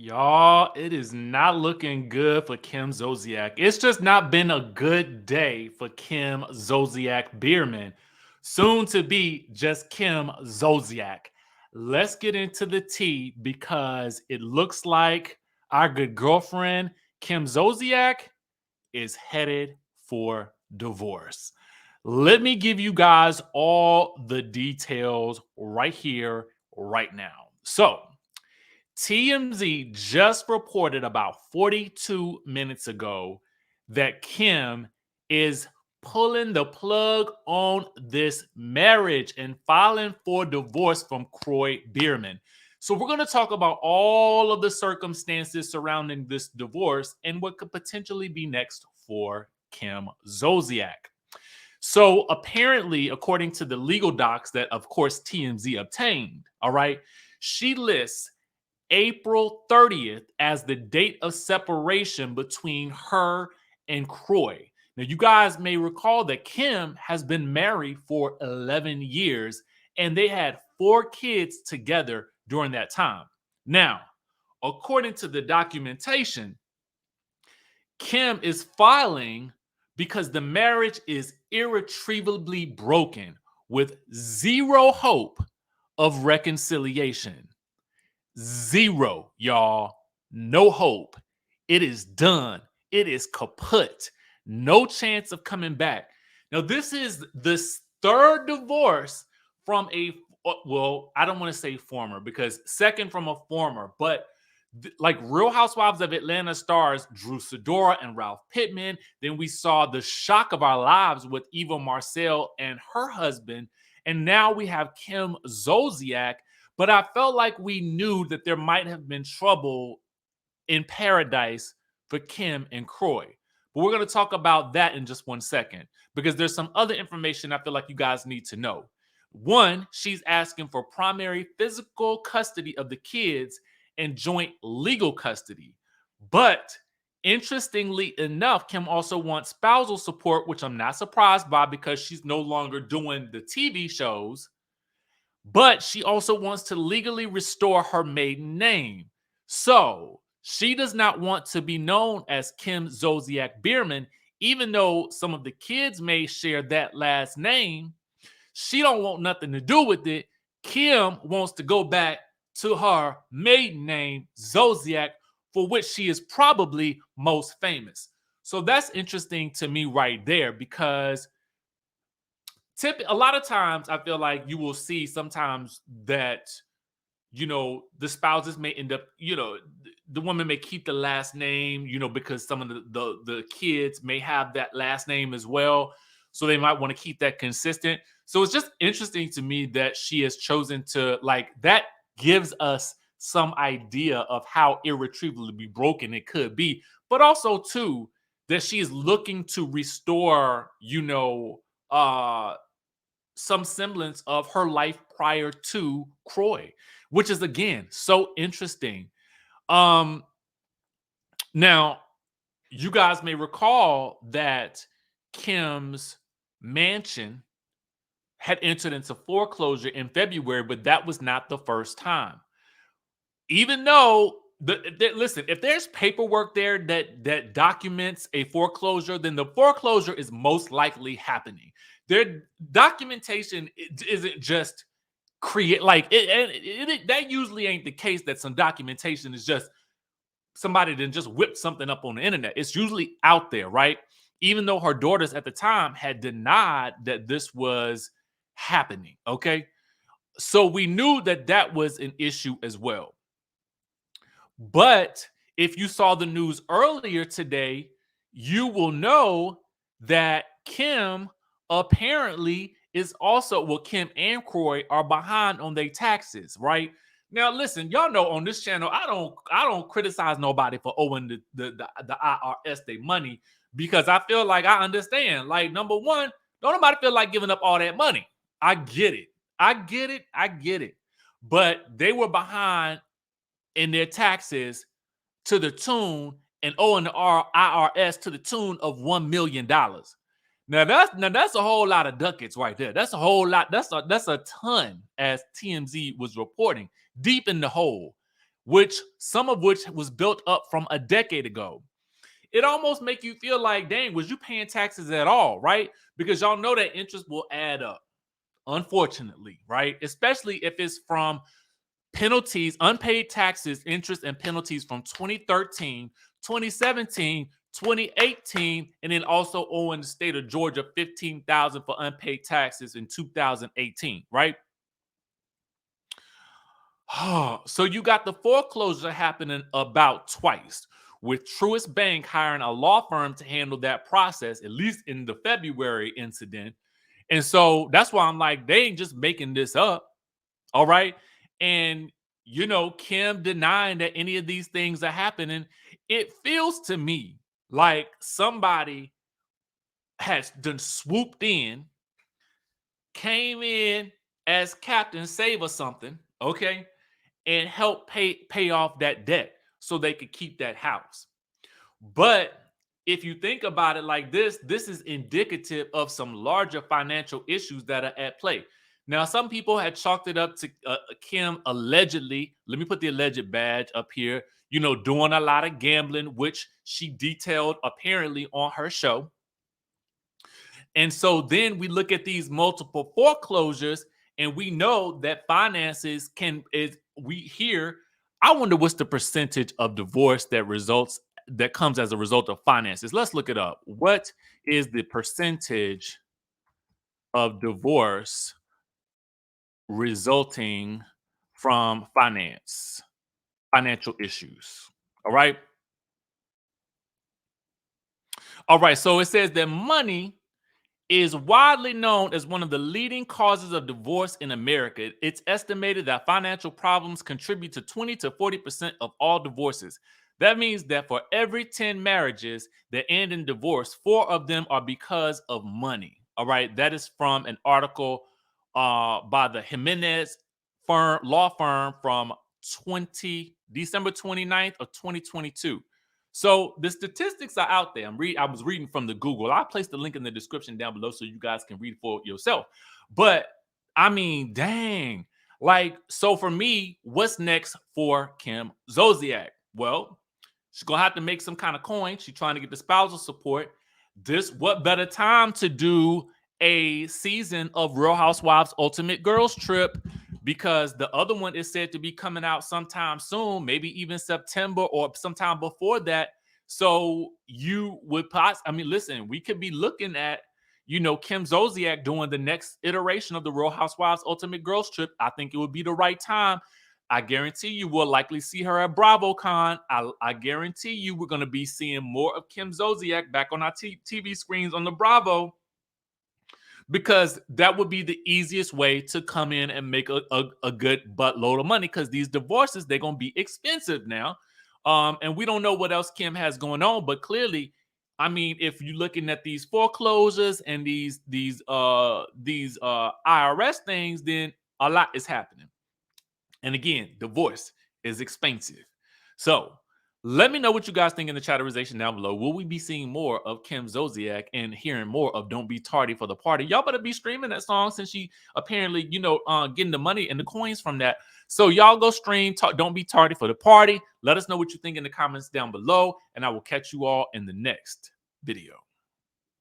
Y'all, it is not looking good for Kim Zolciak. It's just not been a good day for Kim Zolciak Bierman, soon to be just Kim Zolciak. Let's get into the tea because it looks like our good girlfriend, Kim Zolciak, is headed for divorce. Let me give you guys all the details right here, right now. So, TMZ just reported about 42 minutes ago that Kim is pulling the plug on this marriage and filing for divorce from Kroy Bierman. So, we're going to talk about all of the circumstances surrounding this divorce and what could potentially be next for Kim Zolciak. So, apparently, according to the legal docs that, of course, TMZ obtained, all right, she lists April 30th as the date of separation between her and Kroy. Now, you guys may recall that Kim has been married for 11 years and they had 4 kids together during that time. Now, according to the documentation, Kim is filing because the marriage is irretrievably broken with zero hope of reconciliation. Zero, y'all. No hope. It is done. It is kaput. No chance of coming back. Now, this is the third divorce from well, I don't want to say former because second from a former, but like Real Housewives of Atlanta stars Drew Sidora and Ralph Pittman. Then we saw the shock of our lives with Eva Marcel and her husband. And now we have Kim Zolciak, but I felt like we knew that there might have been trouble in paradise for Kim and Kroy. But we're going to talk about that in just 1 second because there's some other information I feel like you guys need to know. One, she's asking for primary physical custody of the kids and joint legal custody. But interestingly enough, Kim also wants spousal support, which I'm not surprised by because she's no longer doing the TV shows. But she also wants to legally restore her maiden name. So she does not want to be known as Kim Zolciak Bierman, even though some of the kids may share that last name. She don't want nothing to do with it. Kim wants to go back to her maiden name, Zolciak, for which she is probably most famous. So that's interesting to me right there because a lot of times I feel like you will see sometimes that the spouses may end up, the woman may keep the last name, because some of the kids may have that last name as well. So they might want to keep that consistent. So it's just interesting to me that she has chosen to, like, that gives us some idea of how irretrievably broken it could be. But also, too, that she is looking to restore, some semblance of her life prior to Kroy, which is again so interesting. Um, Now, you guys may recall that Kim's mansion had entered into foreclosure in February, but that was not the first time. Even though listen, if there's paperwork there that documents a foreclosure, then the foreclosure is most likely happening. Their documentation isn't just create like that usually ain't the case, that some documentation is just somebody didn't just whip something up on the internet. It's usually out there, right? Even though her daughters at the time had denied that this was happening. Okay, so we knew that that was an issue as well. But if you saw the news earlier today, you will know that Kim apparently is also, well, Kim and Kroy are behind on their taxes, right? Now, listen, y'all know on this channel, I don't criticize nobody for owing the IRS their money because I feel like I understand. Like, number one, don't nobody feel like giving up all that money. I get it. I get it. I get it. But they were behind in their taxes to the tune and owing the IRS to the tune of $1 million. Now that's a whole lot of ducats right there. That's a whole lot. That's a ton, as TMZ was reporting, deep in the hole. which some of which was built up from a decade ago. It almost make you feel like, dang, was you paying taxes at all, right? Because y'all know that interest will add up, unfortunately, right? Especially if it's from penalties, unpaid taxes, interest, and penalties from 2013, 2017, 2018, and then also owing the state of Georgia $15,000 for unpaid taxes in 2018, right? So you got the foreclosure happening about twice, with Truist Bank hiring a law firm to handle that process, at least in the February incident. And so that's why I'm like, they ain't just making this up. All right. And, Kim denying that any of these things are happening, it feels to me like somebody has done swooped in, came in as Captain Save or something, okay, and help pay off that debt so they could keep that house. But if you think about it like this is indicative of some larger financial issues that are at play. Now, some people had chalked it up to Kim allegedly, let me put the alleged badge up here, doing a lot of gambling, which she detailed apparently on her show. And so then we look at these multiple foreclosures and we know that finances we hear, I wonder what's the percentage of divorce that comes as a result of finances. Let's look it up. What is the percentage of divorce resulting from financial issues? All right. All right. So it says that money is widely known as one of the leading causes of divorce in America. It's estimated that financial problems contribute to 20 to 40% of all divorces. That means that for every 10 marriages that end in divorce, 4 of them are because of money. All right. That is from an article by the Jimenez law firm from December 29th of 2022. So the statistics are out there. I was reading from the Google. I placed the link in the description down below so you guys can read for yourself. But I mean, dang. Like, so for me, what's next for Kim Zolciak? Well, she's gonna have to make some kind of coin. She's trying to get the spousal support. What better time to do a season of Real Housewives Ultimate Girls Trip, because the other one is said to be coming out sometime soon, maybe even September or sometime before that. So you would listen, we could be looking at, Kim Zolciak doing the next iteration of the Real Housewives Ultimate Girls Trip. I think it would be the right time. I guarantee you we'll likely see her at BravoCon. I guarantee you we're going to be seeing more of Kim Zolciak back on our TV screens on the Bravo, because that would be the easiest way to come in and make a good buttload of money, because these divorces, they're going to be expensive now. And we don't know what else Kim has going on, but clearly, I mean, if you're looking at these foreclosures and these IRS things, then a lot is happening. And again, divorce is expensive. So let me know what you guys think in the chatterization down below. Will we be seeing more of Kim Zolciak and hearing more of Don't Be Tardy for the Party? Y'all better be streaming that song, since she apparently, getting the money and the coins from that. So y'all go stream Don't Be Tardy for the Party. Let us know what you think in the comments down below, and I will catch you all in the next video.